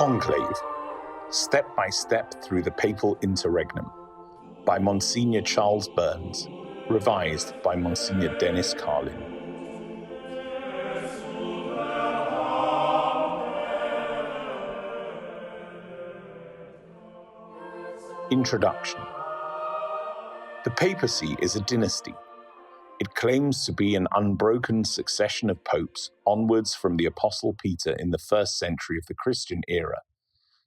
Conclave, Step by Step Through the Papal Interregnum, by Mgr Charles Burns, revised by Mgr Denis Carlin. Introduction. The papacy is a dynasty. It claims to be an unbroken succession of popes onwards from the Apostle Peter in the 1st century of the Christian era.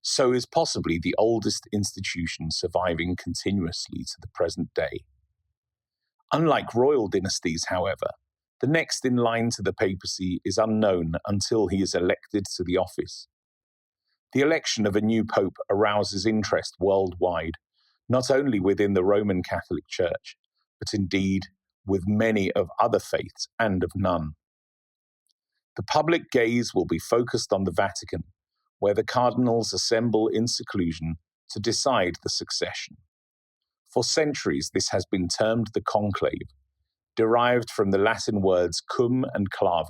So is possibly the oldest institution surviving continuously to the present day. Unlike royal dynasties, however, the next in line to the papacy is unknown until he is elected to the office. The election of a new pope arouses interest worldwide, not only within the Roman Catholic Church, but indeed with many of other faiths and of none. The public gaze will be focused on the Vatican, where the cardinals assemble in seclusion to decide the succession. For centuries, this has been termed the conclave, derived from the Latin words cum and clave,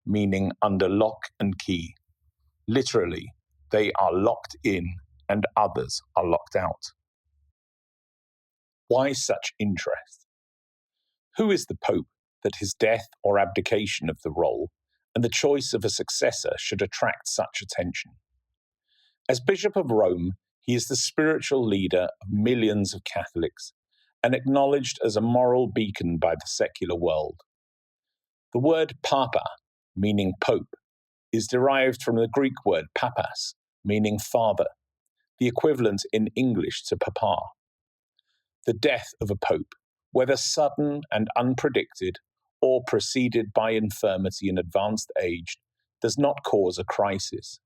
meaning under lock and key. Literally, they are locked in and others are locked out. Why such interest? Who is the Pope that his death or abdication of the role and the choice of a successor should attract such attention? As Bishop of Rome, he is the spiritual leader of millions of Catholics and acknowledged as a moral beacon by the secular world. The word papa, meaning pope, is derived from the Greek word papas, meaning father, the equivalent in English to papa. The death of a pope, whether sudden and unpredicted or preceded by infirmity and advanced age, does not cause a crisis,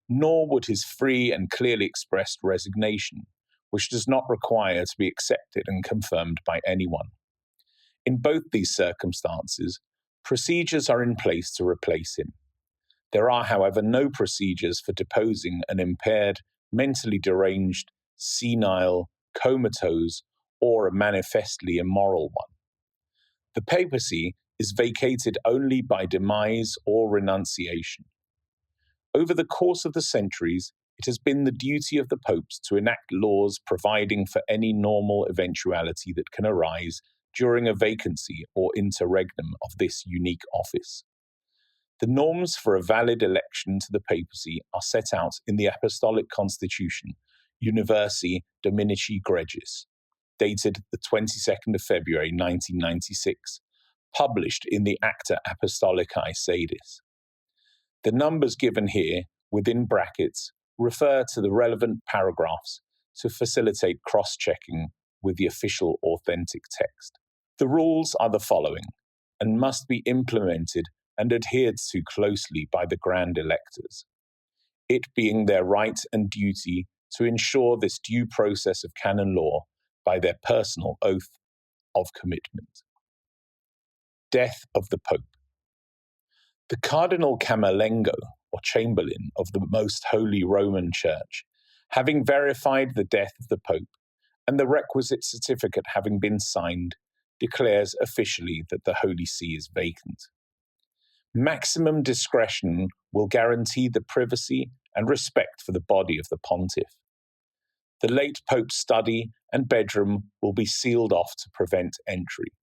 nor would his free and clearly expressed resignation, which does not require to be accepted and confirmed by anyone. In both these circumstances, procedures are in place to replace him. There are, however, no procedures for deposing an impaired, mentally deranged, senile, comatose, or a manifestly immoral one. The papacy is vacated only by demise or renunciation. Over the course of the centuries, it has been the duty of the popes to enact laws providing for any normal eventuality that can arise during a vacancy or interregnum of this unique office. The norms for a valid election to the papacy are set out in the Apostolic Constitution, Universi Dominici Gregis, dated the 22nd of February 1996, published in the Acta Apostolicae Sedis. The numbers given here, within brackets, refer to the relevant paragraphs to facilitate cross-checking with the official authentic text. The rules are the following, and must be implemented and adhered to closely by the grand electors, it being their right and duty to ensure this due process of canon law by their personal oath of commitment. Death of the Pope. The Cardinal Camerlengo, or chamberlain of the Most Holy Roman Church, having verified the death of the Pope and the requisite certificate having been signed, declares officially that the Holy See is vacant. Maximum discretion will guarantee the privacy and respect for the body of the pontiff. The late Pope's study and bedroom will be sealed off to prevent entry.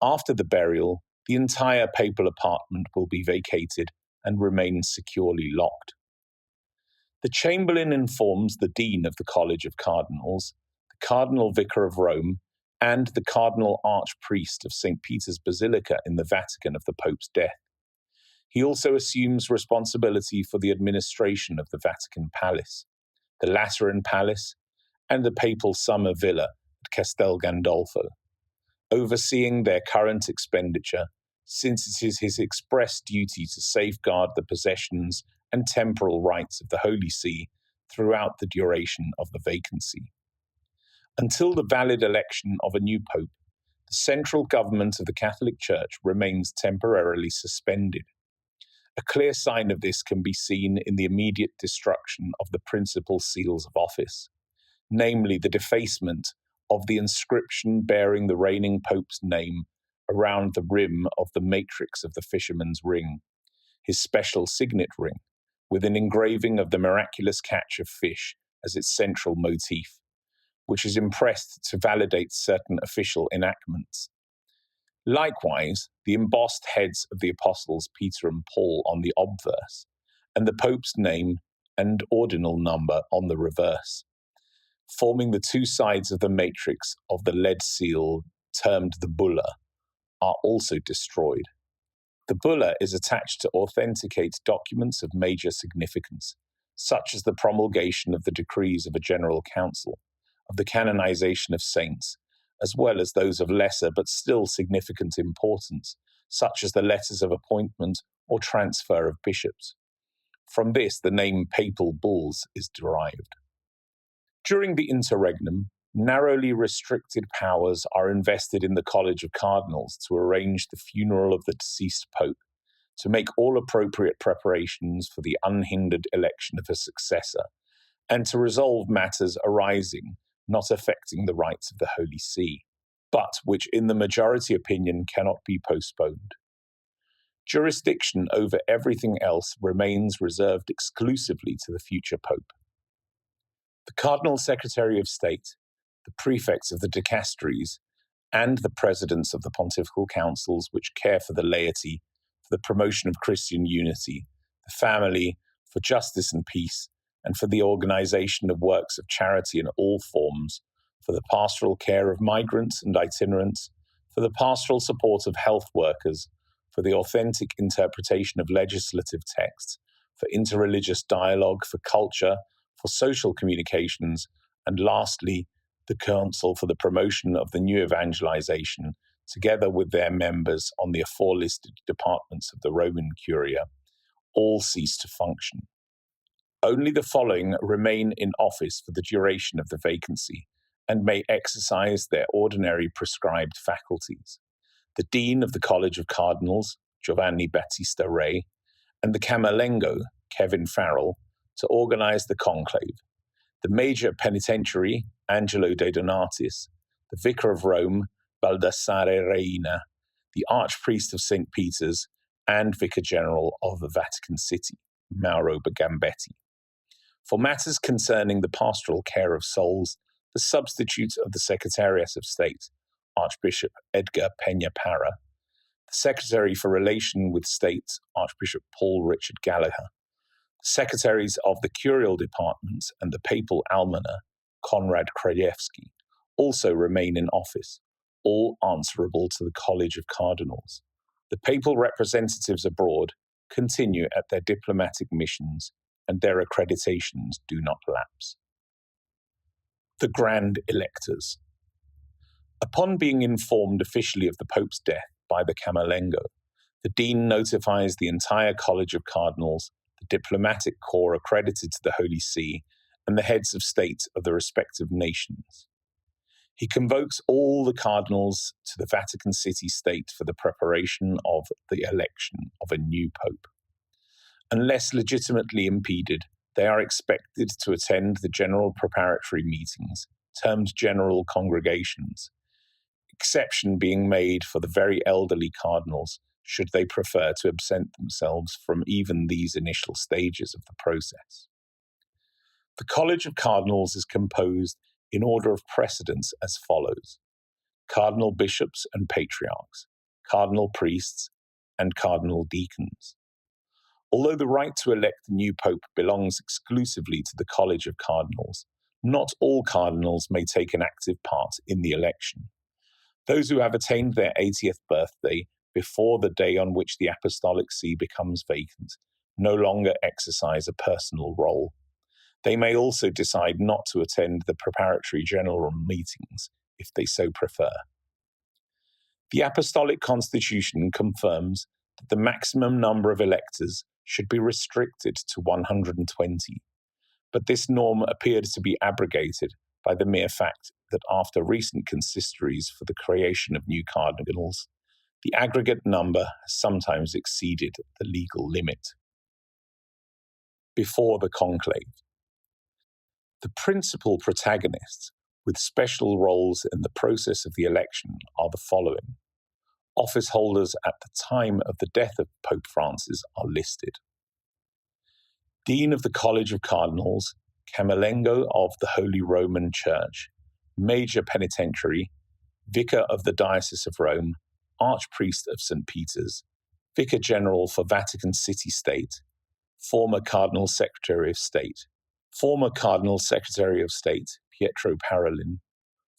After the burial, the entire papal apartment will be vacated and remain securely locked. The Chamberlain informs the Dean of the College of Cardinals, the Cardinal Vicar of Rome, and the Cardinal Archpriest of St. Peter's Basilica in the Vatican of the Pope's death. He also assumes responsibility for the administration of the Vatican Palace, the Lateran Palace, and the papal summer villa at Castel Gandolfo, overseeing their current expenditure, since it is his express duty to safeguard the possessions and temporal rights of the Holy See throughout the duration of the vacancy. Until the valid election of a new pope, the central government of the Catholic Church remains temporarily suspended. A clear sign of this can be seen in the immediate destruction of the principal seals of office, namely the defacement of the inscription bearing the reigning pope's name around the rim of the matrix of the fisherman's ring, his special signet ring, with an engraving of the miraculous catch of fish as its central motif, which is impressed to validate certain official enactments. Likewise, the embossed heads of the apostles Peter and Paul on the obverse, and the Pope's name and ordinal number on the reverse, forming the two sides of the matrix of the lead seal termed the bulla, are also destroyed. The bulla is attached to authenticate documents of major significance, such as the promulgation of the decrees of a general council, of the canonization of saints, as well as those of lesser but still significant importance, such as the letters of appointment or transfer of bishops. From this, the name papal bulls is derived. During the interregnum, narrowly restricted powers are invested in the College of Cardinals to arrange the funeral of the deceased pope, to make all appropriate preparations for the unhindered election of a successor, and to resolve matters arising not affecting the rights of the Holy See, but which in the majority opinion cannot be postponed. Jurisdiction over everything else remains reserved exclusively to the future pope. The Cardinal Secretary of State, the prefects of the dicasteries, and the presidents of the pontifical councils which care for the laity, for the promotion of Christian unity, the family, for justice and peace, and for the organization of works of charity in all forms, for the pastoral care of migrants and itinerants, for the pastoral support of health workers, for the authentic interpretation of legislative texts, for interreligious dialogue, for culture, for social communications, and lastly, the Council for the promotion of the new evangelization, together with their members on the aforelisted departments of the Roman Curia, all cease to function. Only the following remain in office for the duration of the vacancy, and may exercise their ordinary prescribed faculties: the Dean of the College of Cardinals, Giovanni Battista Re, and the Camerlengo, Kevin Farrell, to organize the conclave, the Major Penitentiary, Angelo De Donatis, the Vicar of Rome, Baldassare Reina, the Archpriest of St. Peter's, and Vicar General of the Vatican City, Mauro Gambetti. For matters concerning the pastoral care of souls, the substitute of the Secretariat of State, Archbishop Edgar Peña Parra, the Secretary for Relation with States, Archbishop Paul Richard Gallagher, the Secretaries of the Curial Departments and the Papal Almoner, Konrad Krajewski, also remain in office, all answerable to the College of Cardinals. The papal representatives abroad continue at their diplomatic missions, and their accreditations do not lapse. The Grand Electors. Upon being informed officially of the Pope's death by the Camerlengo, the Dean notifies the entire College of Cardinals, the diplomatic corps accredited to the Holy See, and the heads of state of the respective nations. He convokes all the cardinals to the Vatican City State for the preparation of the election of a new pope. Unless legitimately impeded, they are expected to attend the general preparatory meetings, termed general congregations, exception being made for the very elderly cardinals, should they prefer to absent themselves from even these initial stages of the process. The College of Cardinals is composed in order of precedence as follows: cardinal bishops and patriarchs, cardinal priests, and cardinal deacons. Although the right to elect a new pope belongs exclusively to the College of Cardinals, not all cardinals may take an active part in the election. Those who have attained their 80th birthday before the day on which the apostolic see becomes vacant no longer exercise a personal role. They may also decide not to attend the preparatory general meetings if they so prefer. The Apostolic Constitution confirms that the maximum number of electors should be restricted to 120, but this norm appeared to be abrogated by the mere fact that after recent consistories for the creation of new cardinals, the aggregate number has sometimes exceeded the legal limit. Before the conclave. The principal protagonists with special roles in the process of the election are the following. Office holders at the time of the death of Pope Francis are listed. Dean of the College of Cardinals, Camerlengo of the Holy Roman Church, Major Penitentiary, Vicar of the Diocese of Rome, Archpriest of St. Peter's, Vicar General for Vatican City-State, former Cardinal Secretary of State, former Cardinal Secretary of State Pietro Parolin,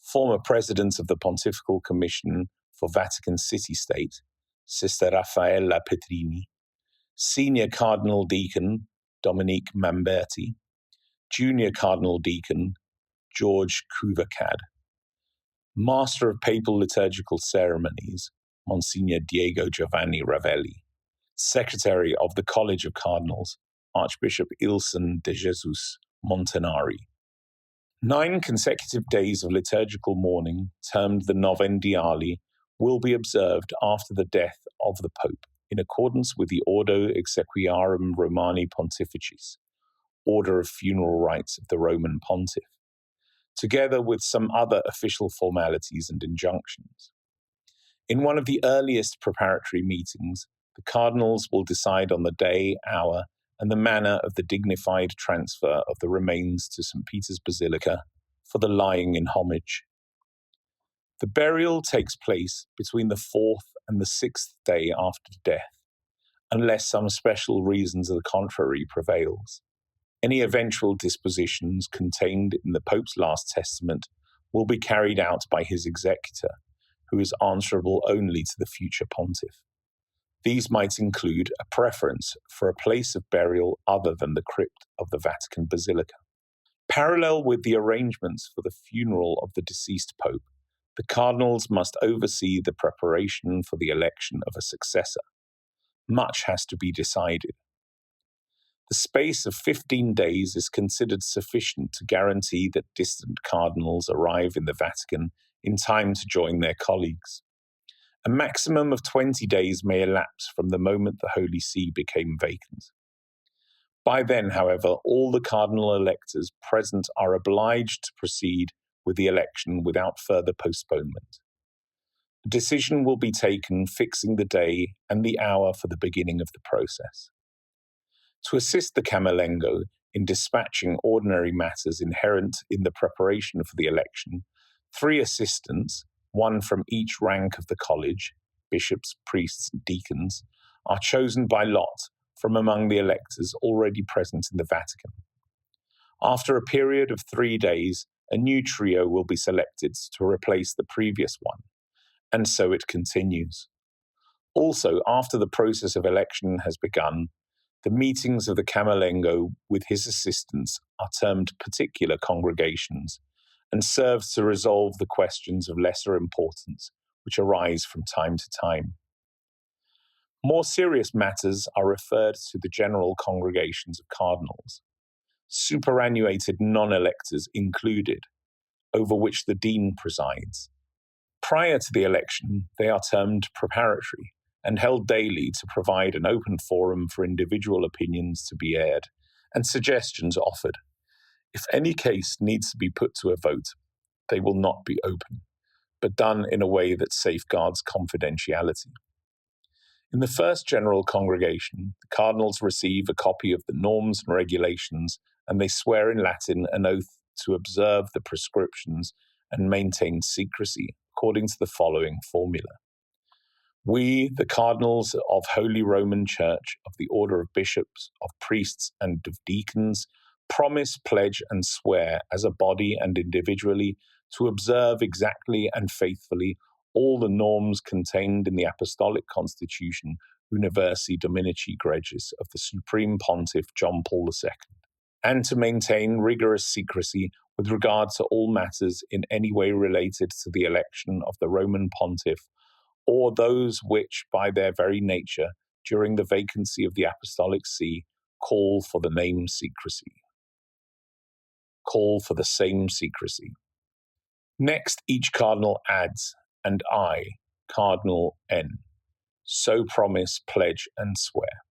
former President of the Pontifical Commission for Vatican City-State, Sister Raffaella Petrini, Senior Cardinal Deacon Dominique Mamberti, Junior Cardinal Deacon George Cuvacad, Master of Papal Liturgical Ceremonies Monsignor Diego Giovanni Ravelli, Secretary of the College of Cardinals Archbishop Ilson de Jesus Montanari. 9 consecutive days of liturgical mourning, termed the Novendiali, will be observed after the death of the Pope, in accordance with the Ordo Exequiarum Romani Pontificis, Order of Funeral Rites of the Roman Pontiff, together with some other official formalities and injunctions. In one of the earliest preparatory meetings, the cardinals will decide on the day, hour, and the manner of the dignified transfer of the remains to St. Peter's Basilica for the lying in homage. The burial takes place between the 4th and the 6th day after death, unless some special reason to the contrary prevails. Any eventual dispositions contained in the Pope's last testament will be carried out by his executor, who is answerable only to the future pontiff. These might include a preference for a place of burial other than the crypt of the Vatican Basilica. Parallel with the arrangements for the funeral of the deceased Pope, the cardinals must oversee the preparation for the election of a successor. Much has to be decided. The space of 15 days is considered sufficient to guarantee that distant cardinals arrive in the Vatican in time to join their colleagues. A maximum of 20 days may elapse from the moment the Holy See became vacant. By then, however, all the cardinal electors present are obliged to proceed with the election without further postponement. A decision will be taken fixing the day and the hour for the beginning of the process. To assist the Camerlengo in dispatching ordinary matters inherent in the preparation for the election, 3 assistants, one from each rank of the college, bishops, priests, and deacons, are chosen by lot from among the electors already present in the Vatican. After a period of 3 days, a new trio will be selected to replace the previous one, and so it continues. Also, after the process of election has begun, the meetings of the Camerlengo with his assistants are termed particular congregations and serves to resolve the questions of lesser importance which arise from time to time. More serious matters are referred to the general congregations of cardinals, superannuated non-electors included, over which the dean presides. Prior to the election, they are termed preparatory and held daily to provide an open forum for individual opinions to be aired and suggestions offered. If any case needs to be put to a vote, they will not be open, but done in a way that safeguards confidentiality. In the first general congregation, the cardinals receive a copy of the norms and regulations, and they swear in Latin an oath to observe the prescriptions and maintain secrecy according to the following formula. We, the cardinals of Holy Roman Church, of the order of bishops, of priests, and of deacons, promise, pledge, and swear as a body and individually to observe exactly and faithfully all the norms contained in the Apostolic Constitution Universi Dominici Gregis of the Supreme Pontiff John Paul II, and to maintain rigorous secrecy with regard to all matters in any way related to the election of the Roman Pontiff, or those which, by their very nature, during the vacancy of the Apostolic See, call for the same secrecy. Next, each cardinal adds, and I, Cardinal N, so promise, pledge, and swear.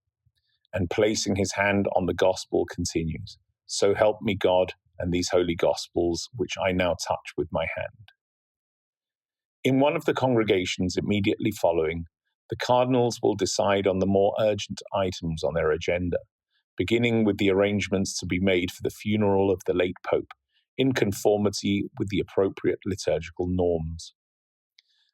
And placing his hand on the gospel continues, so help me God and these holy gospels, which I now touch with my hand. In one of the congregations immediately following, the cardinals will decide on the more urgent items on their agenda, beginning with the arrangements to be made for the funeral of the late Pope, in conformity with the appropriate liturgical norms.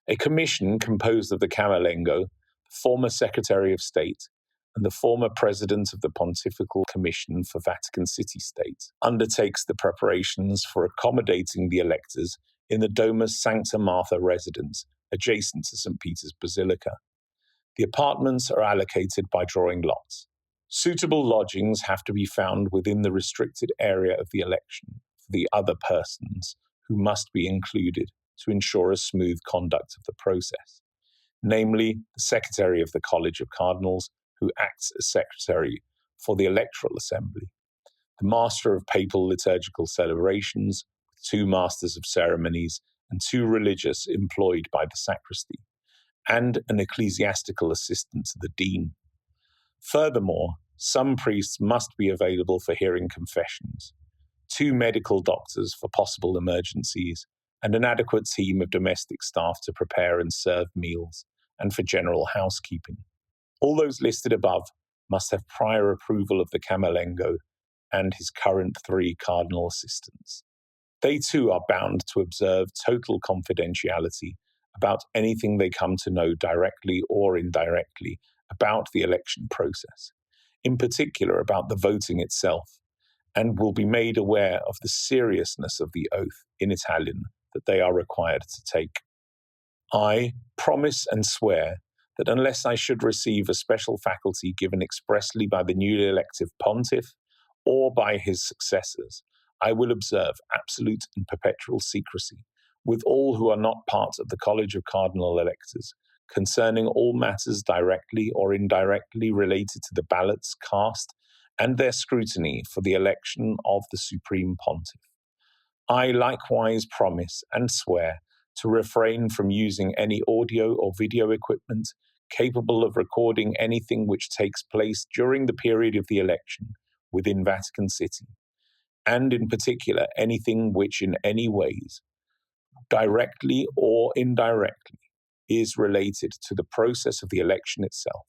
A commission composed of the Camerlengo, the former Secretary of State, and the former President of the Pontifical Commission for Vatican City State, undertakes the preparations for accommodating the electors in the Domus Sancta Martha residence adjacent to St. Peter's Basilica. The apartments are allocated by drawing lots. Suitable lodgings have to be found within the restricted area of the election for the other persons who must be included to ensure a smooth conduct of the process, namely the Secretary of the College of Cardinals, who acts as Secretary for the Electoral Assembly, the Master of Papal Liturgical Celebrations, with 2 Masters of Ceremonies and 2 religious employed by the sacristy, and an ecclesiastical assistant to the dean. Furthermore, some priests must be available for hearing confessions, 2 medical doctors for possible emergencies, and an adequate team of domestic staff to prepare and serve meals, and for general housekeeping. All those listed above must have prior approval of the Camerlengo and his current 3 cardinal assistants. They too are bound to observe total confidentiality about anything they come to know directly or indirectly about the election process, in particular about the voting itself, and will be made aware of the seriousness of the oath in Italian that they are required to take. I promise and swear that unless I should receive a special faculty given expressly by the newly elected pontiff or by his successors, I will observe absolute and perpetual secrecy with all who are not part of the College of Cardinal Electors concerning all matters directly or indirectly related to the ballots cast and their scrutiny for the election of the Supreme Pontiff. I likewise promise and swear to refrain from using any audio or video equipment capable of recording anything which takes place during the period of the election within Vatican City, and in particular anything which in any ways, directly or indirectly, is related to the process of the election itself.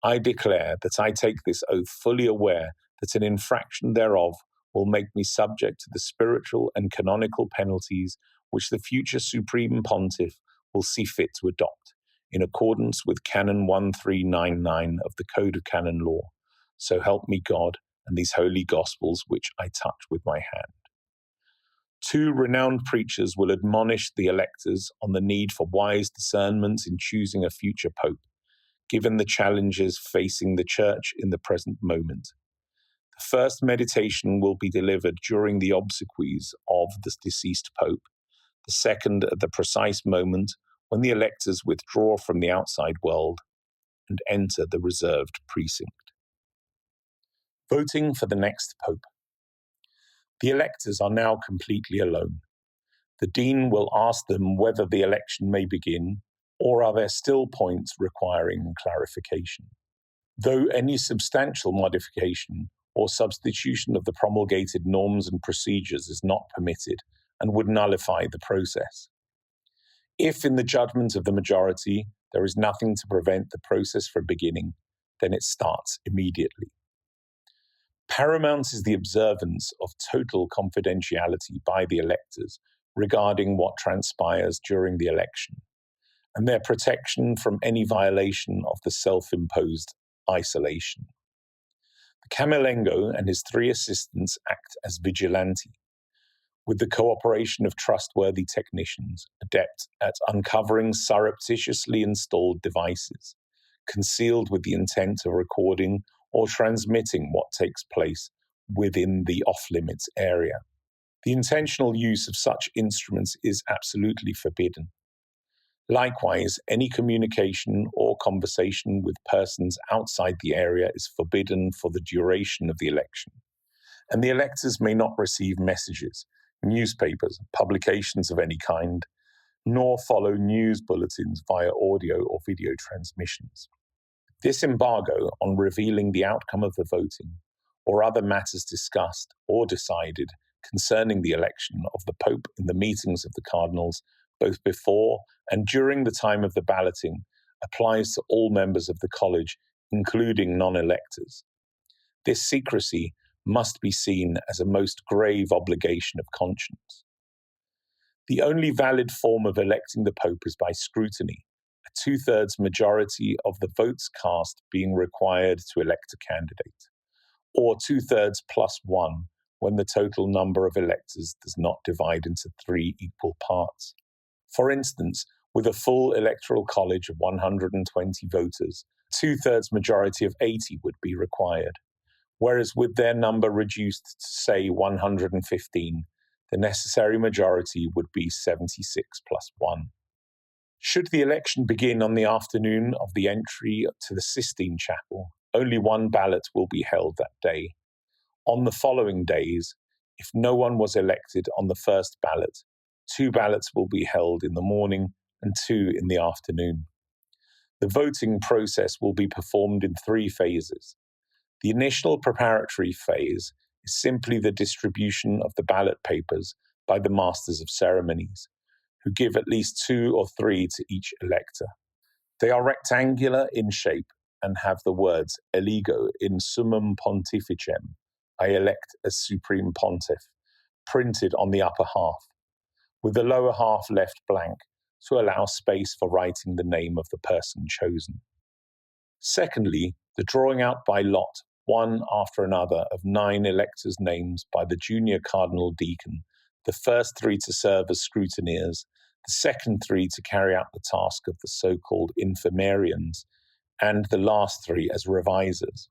I declare that I take this oath fully aware that an infraction thereof will make me subject to the spiritual and canonical penalties which the future Supreme Pontiff will see fit to adopt, in accordance with Canon 1399 of the Code of Canon Law. So help me God and these holy Gospels which I touch with my hand. 2 renowned preachers will admonish the electors on the need for wise discernment in choosing a future pope, given the challenges facing the Church in the present moment. The first meditation will be delivered during the obsequies of the deceased pope, the second at the precise moment when the electors withdraw from the outside world and enter the reserved precinct. Voting for the next pope. The electors are now completely alone. The dean will ask them whether the election may begin, or are there still points requiring clarification. Though any substantial modification or substitution of the promulgated norms and procedures is not permitted and would nullify the process. If, in the judgment of the majority, there is nothing to prevent the process from beginning, then it starts immediately. Paramount is the observance of total confidentiality by the electors regarding what transpires during the election, and their protection from any violation of the self-imposed isolation. The Camerlengo and his 3 assistants act as vigilanti, with the cooperation of trustworthy technicians, adept at uncovering surreptitiously installed devices, concealed with the intent of recording or transmitting what takes place within the off-limits area. The intentional use of such instruments is absolutely forbidden. Likewise, any communication or conversation with persons outside the area is forbidden for the duration of the election, and the electors may not receive messages, newspapers, publications of any kind, nor follow news bulletins via audio or video transmissions. This embargo on revealing the outcome of the voting or other matters discussed or decided concerning the election of the Pope in the meetings of the cardinals, both before and during the time of the balloting, applies to all members of the college, including non-electors. This secrecy must be seen as a most grave obligation of conscience. The only valid form of electing the Pope is by scrutiny, a two-thirds majority of the votes cast being required to elect a candidate, or two-thirds plus one when the total number of electors does not divide into 3 equal parts. For instance, with a full electoral college of 120 voters, a two-thirds majority of 80 would be required, whereas with their number reduced to, say, 115, the necessary majority would be 76 plus 1. Should the election begin on the afternoon of the entry to the Sistine Chapel, only one ballot will be held that day. On the following days, if no one was elected on the first ballot, 2 ballots will be held in the morning and 2 in the afternoon. The voting process will be performed in 3 phases. The initial preparatory phase is simply the distribution of the ballot papers by the masters of ceremonies, who give at least 2 or 3 to each elector. They are rectangular in shape and have the words "Eligo in summum pontificem," I elect as supreme pontiff, printed on the upper half, with the lower half left blank to allow space for writing the name of the person chosen. Secondly, the drawing out by lot, one after another, of 9 electors' names by the junior cardinal deacon, the first 3 to serve as scrutineers, the second 3 to carry out the task of the so-called infirmarians, and the last 3 as revisers.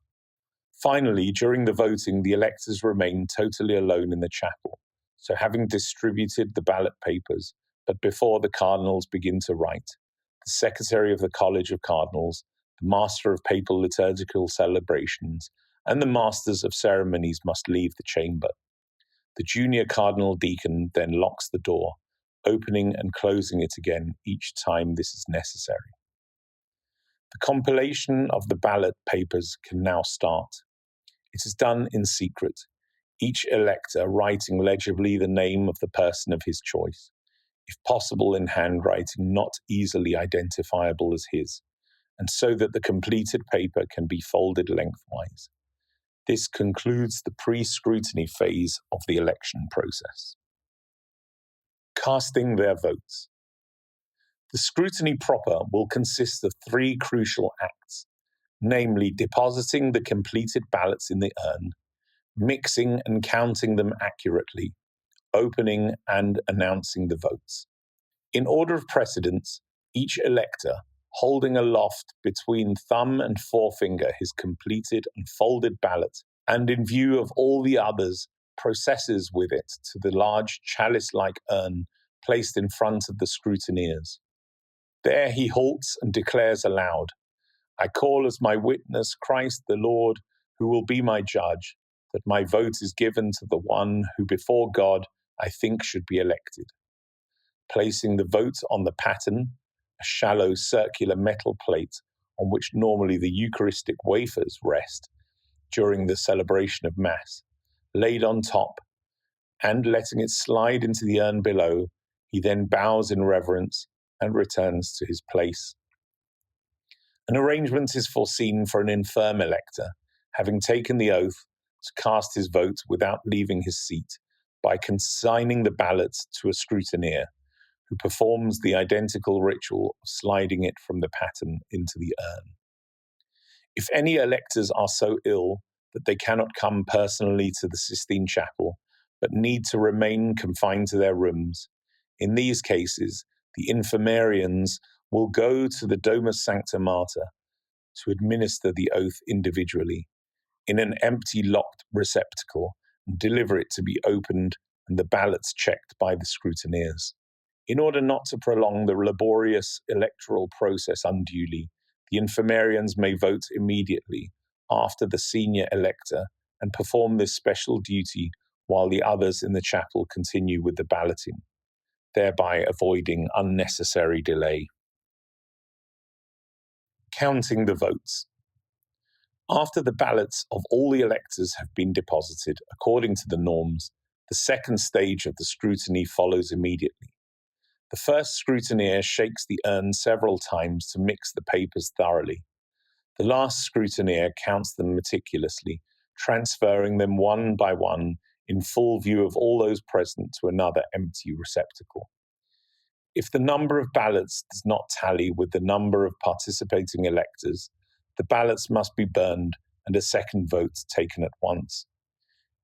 Finally, during the voting, the electors remain totally alone in the chapel, so having distributed the ballot papers, but before the cardinals begin to write, the secretary of the College of Cardinals, the master of papal liturgical celebrations, and the masters of ceremonies must leave the chamber. The junior cardinal deacon then locks the door, opening and closing it again each time this is necessary. The compilation of the ballot papers can now start. It is done in secret, each elector writing legibly the name of the person of his choice, if possible in handwriting not easily identifiable as his, and so that the completed paper can be folded lengthwise. This concludes the pre-scrutiny phase of the election process. Casting their votes. The scrutiny proper will consist of 3 crucial acts, namely depositing the completed ballots in the urn, mixing and counting them accurately, opening and announcing the votes. In order of precedence, each elector, holding aloft between thumb and forefinger his completed and folded ballot, and in view of all the others, processes with it to the large chalice-like urn placed in front of the scrutineers. There he halts and declares aloud, "I call as my witness Christ the Lord, who will be my judge, that my vote is given to the one who before God I think should be elected." Placing the vote on the paten, a shallow circular metal plate on which normally the Eucharistic wafers rest during the celebration of Mass, laid on top, and letting it slide into the urn below, he then bows in reverence and returns to his place. An arrangement is foreseen for an infirm elector, having taken the oath, to cast his vote without leaving his seat by consigning the ballot to a scrutineer, who performs the identical ritual of sliding it from the paten into the urn. If any electors are so ill that they cannot come personally to the Sistine Chapel, but need to remain confined to their rooms, in these cases, the infirmarians will go to the Domus Sancta Martyr to administer the oath individually, in an empty locked receptacle, and deliver it to be opened and the ballots checked by the scrutineers. In order not to prolong the laborious electoral process unduly, the infirmarians may vote immediately after the senior elector and perform this special duty while the others in the chapel continue with the balloting, thereby avoiding unnecessary delay. Counting the votes. After the ballots of all the electors have been deposited according to the norms, the second stage of the scrutiny follows immediately. The first scrutineer shakes the urn several times to mix the papers thoroughly. The last scrutineer counts them meticulously, transferring them one by one in full view of all those present to another empty receptacle. If the number of ballots does not tally with the number of participating electors, the ballots must be burned and a second vote taken at once.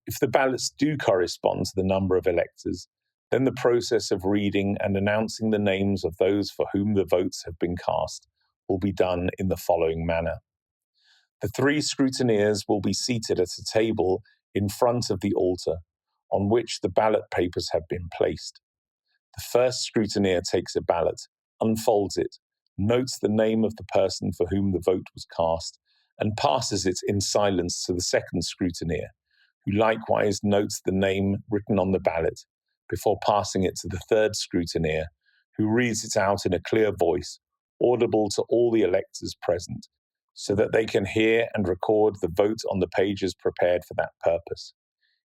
If the ballots do correspond to the number of electors, then the process of reading and announcing the names of those for whom the votes have been cast will be done in the following manner. The 3 scrutineers will be seated at a table in front of the altar, on which the ballot papers have been placed. The first scrutineer takes a ballot, unfolds it, notes the name of the person for whom the vote was cast, and passes it in silence to the second scrutineer, who likewise notes the name written on the ballot, before passing it to the third scrutineer, who reads it out in a clear voice, audible to all the electors present, so that they can hear and record the vote on the pages prepared for that purpose.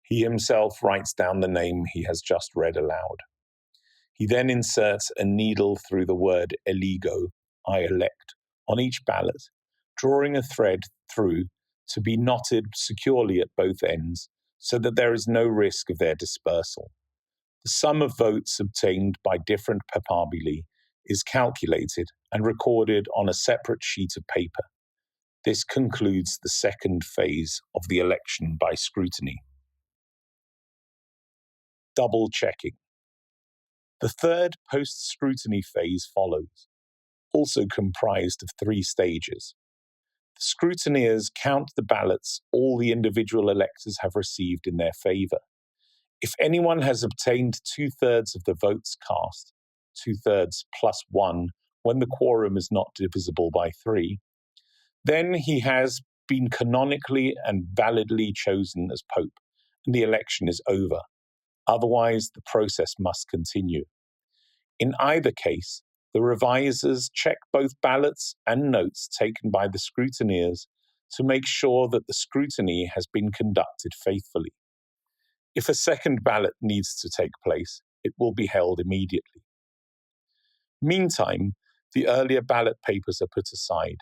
He himself writes down the name he has just read aloud. He then inserts a needle through the word eligo, I elect, on each ballot, drawing a thread through to be knotted securely at both ends, so that there is no risk of their dispersal. The sum of votes obtained by different papabili is calculated and recorded on a separate sheet of paper. This concludes the second phase of the election by scrutiny. Double checking. The third post-scrutiny phase follows, also comprised of 3 stages. The scrutineers count the ballots all the individual electors have received in their favour. If anyone has obtained 2/3 of the votes cast, 2/3 plus 1, when the quorum is not divisible by 3, then he has been canonically and validly chosen as Pope, and the election is over. Otherwise, the process must continue. In either case, the revisers check both ballots and notes taken by the scrutineers to make sure that the scrutiny has been conducted faithfully. If a second ballot needs to take place, it will be held immediately. Meantime, the earlier ballot papers are put aside.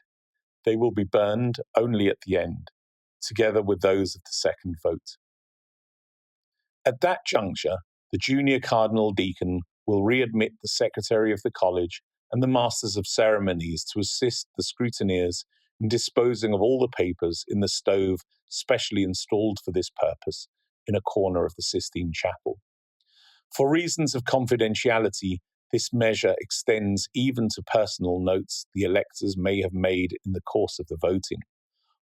They will be burned only at the end, together with those of the second vote. At that juncture, the junior cardinal deacon will readmit the secretary of the college and the masters of ceremonies to assist the scrutineers in disposing of all the papers in the stove specially installed for this purpose in a corner of the Sistine Chapel. For reasons of confidentiality, this measure extends even to personal notes the electors may have made in the course of the voting,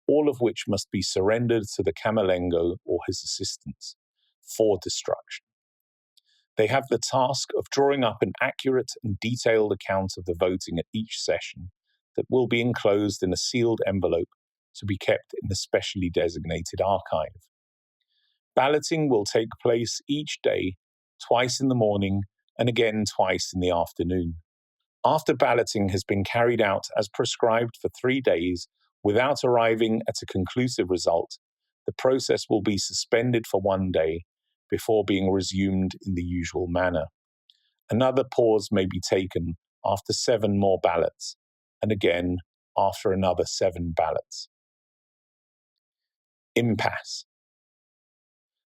all of which must be surrendered to the Camerlengo or his assistants for destruction. They have the task of drawing up an accurate and detailed account of the voting at each session that will be enclosed in a sealed envelope to be kept in a specially designated archive. Balloting will take place each day, twice in the morning and again twice in the afternoon. After balloting has been carried out as prescribed for 3 days without arriving at a conclusive result, the process will be suspended for 1 day before being resumed in the usual manner. Another pause may be taken after 7 more ballots, and again after another 7 ballots. Impasse.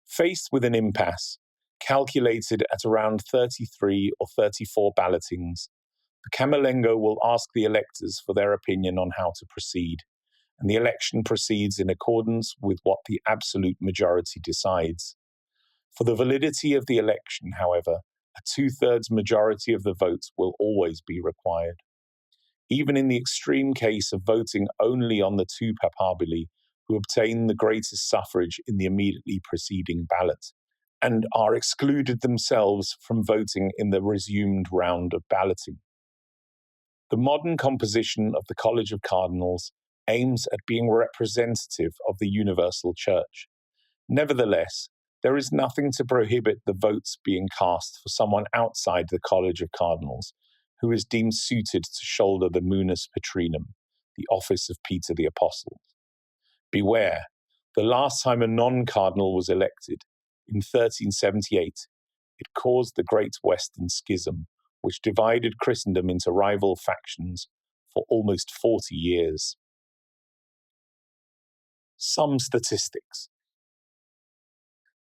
Faced with an impasse, calculated at around 33 or 34 ballotings, the Camerlengo will ask the electors for their opinion on how to proceed, and the election proceeds in accordance with what the absolute majority decides. For the validity of the election, however, a 2/3 majority of the votes will always be required. Even in the extreme case of voting only on the 2 papabili who obtain the greatest suffrage in the immediately preceding ballot, and are excluded themselves from voting in the resumed round of balloting. The modern composition of the College of Cardinals aims at being representative of the universal church. Nevertheless, there is nothing to prohibit the votes being cast for someone outside the College of Cardinals who is deemed suited to shoulder the munus patrinum, the office of Peter the Apostle. Beware, the last time a non-cardinal was elected, in 1378, it caused the Great Western Schism, which divided Christendom into rival factions for almost 40 years. Some statistics.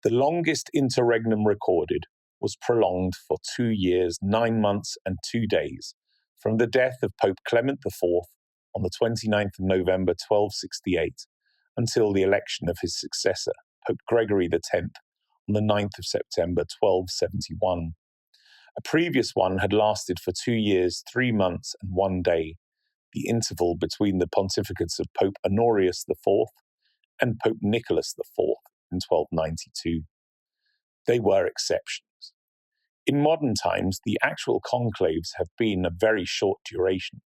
The longest interregnum recorded was prolonged for 2 years, 9 months, and 2 days, from the death of Pope Clement IV on the 29th of November 1268 until the election of his successor, Pope Gregory X, on the 9th of September 1271. A previous one had lasted for 2 years, 3 months, and 1 day, the interval between the pontificates of Pope Honorius IV and Pope Nicholas IV in 1292. They were exceptions. In modern times, the actual conclaves have been of very short duration.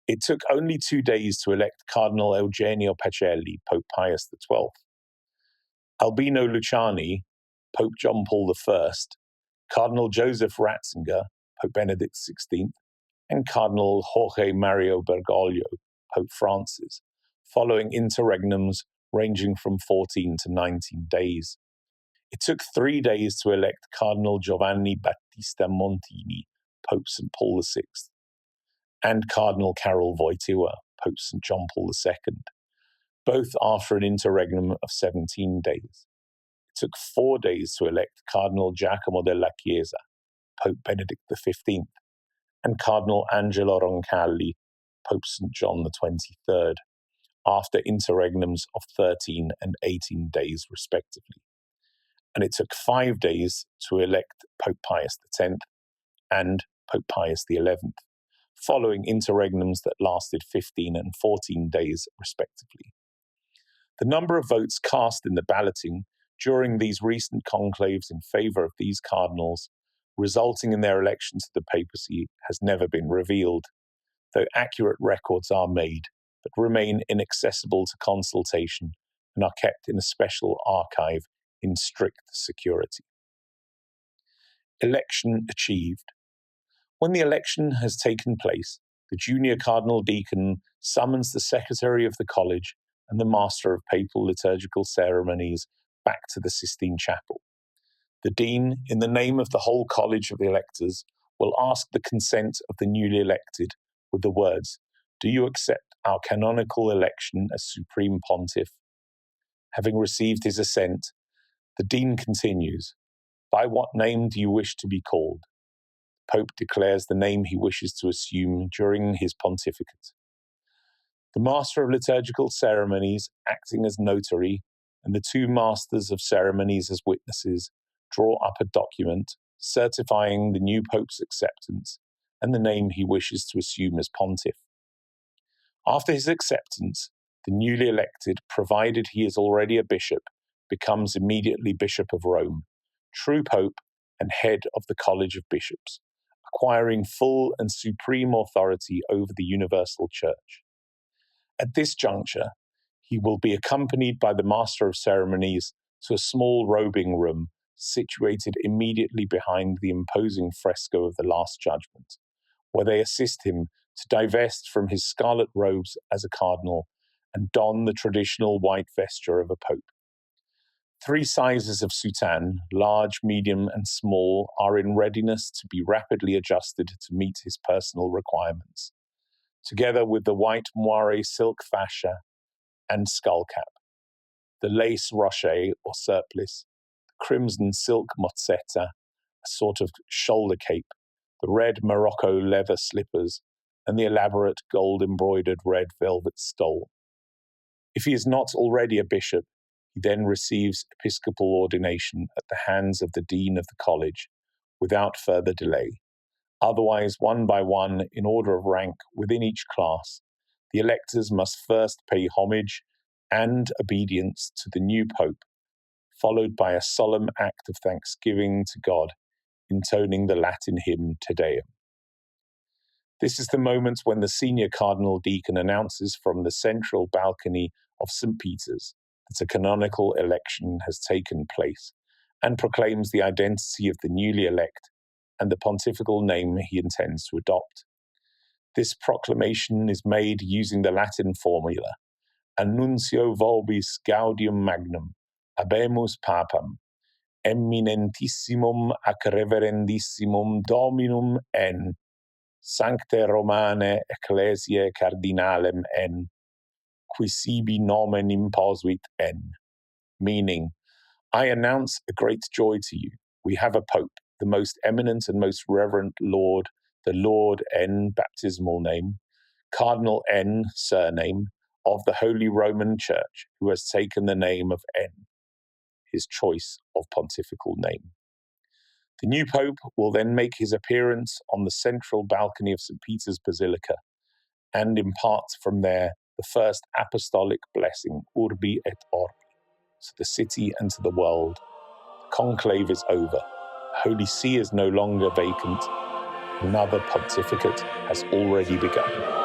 It took only 2 days to elect Cardinal Eugenio Pacelli, Pope Pius XII. Albino Luciani, Pope John Paul I, Cardinal Joseph Ratzinger, Pope Benedict XVI, and Cardinal Jorge Mario Bergoglio, Pope Francis, following interregnums ranging from 14 to 19 days. It took 3 days to elect Cardinal Giovanni Battista Montini, Pope St. Paul VI, and Cardinal Karol Wojtyła, Pope St. John Paul II, both after an interregnum of 17 days. It took 4 days to elect Cardinal Giacomo della Chiesa, Pope Benedict XV, and Cardinal Angelo Roncalli, Pope St. John XXIII, after interregnums of 13 and 18 days respectively. And it took 5 days to elect Pope Pius X and Pope Pius XI, following interregnums that lasted 15 and 14 days respectively. The number of votes cast in the balloting during these recent conclaves in favour of these cardinals, resulting in their election to the papacy, has never been revealed, though accurate records are made but remain inaccessible to consultation and are kept in a special archive in strict security. Election achieved. When the election has taken place, the junior cardinal deacon summons the secretary of the college and the master of papal liturgical ceremonies back to the Sistine Chapel. The dean, in the name of the whole college of the electors, will ask the consent of the newly elected with the words, "Do you accept our canonical election as Supreme Pontiff?" Having received his assent, the dean continues, "By what name do you wish to be called?" The Pope declares the name he wishes to assume during his pontificate. The Master of Liturgical Ceremonies, acting as notary, and the 2 Masters of Ceremonies as witnesses, draw up a document certifying the new Pope's acceptance and the name he wishes to assume as pontiff. After his acceptance, the newly elected, provided he is already a bishop, becomes immediately Bishop of Rome, true Pope and head of the College of Bishops, acquiring full and supreme authority over the universal church. At this juncture, he will be accompanied by the Master of Ceremonies to a small robing room situated immediately behind the imposing fresco of the Last Judgment, where they assist him to divest from his scarlet robes as a cardinal and don the traditional white vesture of a pope. 3 sizes of soutane, large, medium, and small, are in readiness to be rapidly adjusted to meet his personal requirements, together with the white moire silk fascia and skullcap, the lace rochet or surplice, the crimson silk mozzetta, a sort of shoulder cape, the red Morocco leather slippers, and the elaborate gold-embroidered red velvet stole. If he is not already a bishop, he then receives episcopal ordination at the hands of the dean of the college without further delay. Otherwise, one by one, in order of rank within each class, the electors must first pay homage and obedience to the new pope, followed by a solemn act of thanksgiving to God, intoning the Latin hymn Te Deum. This is the moment when the senior cardinal deacon announces from the central balcony of St. Peter's that a canonical election has taken place and proclaims the identity of the newly elect and the pontifical name he intends to adopt. This proclamation is made using the Latin formula, Annuncio vobis gaudium magnum, habemus papam, eminentissimum ac reverendissimum dominum N, sancte Romane ecclesiae cardinalem N, qui sibi nomen imposuit en, meaning, I announce a great joy to you. We have a pope, the most eminent and most reverend Lord, the Lord N, baptismal name, Cardinal N, surname, of the Holy Roman Church, who has taken the name of N, his choice of pontifical name. The new pope will then make his appearance on the central balcony of St. Peter's Basilica and impart from there the first apostolic blessing, urbi et orbi, to the city and to the world. The conclave is over. The Holy See is no longer vacant. Another pontificate has already begun.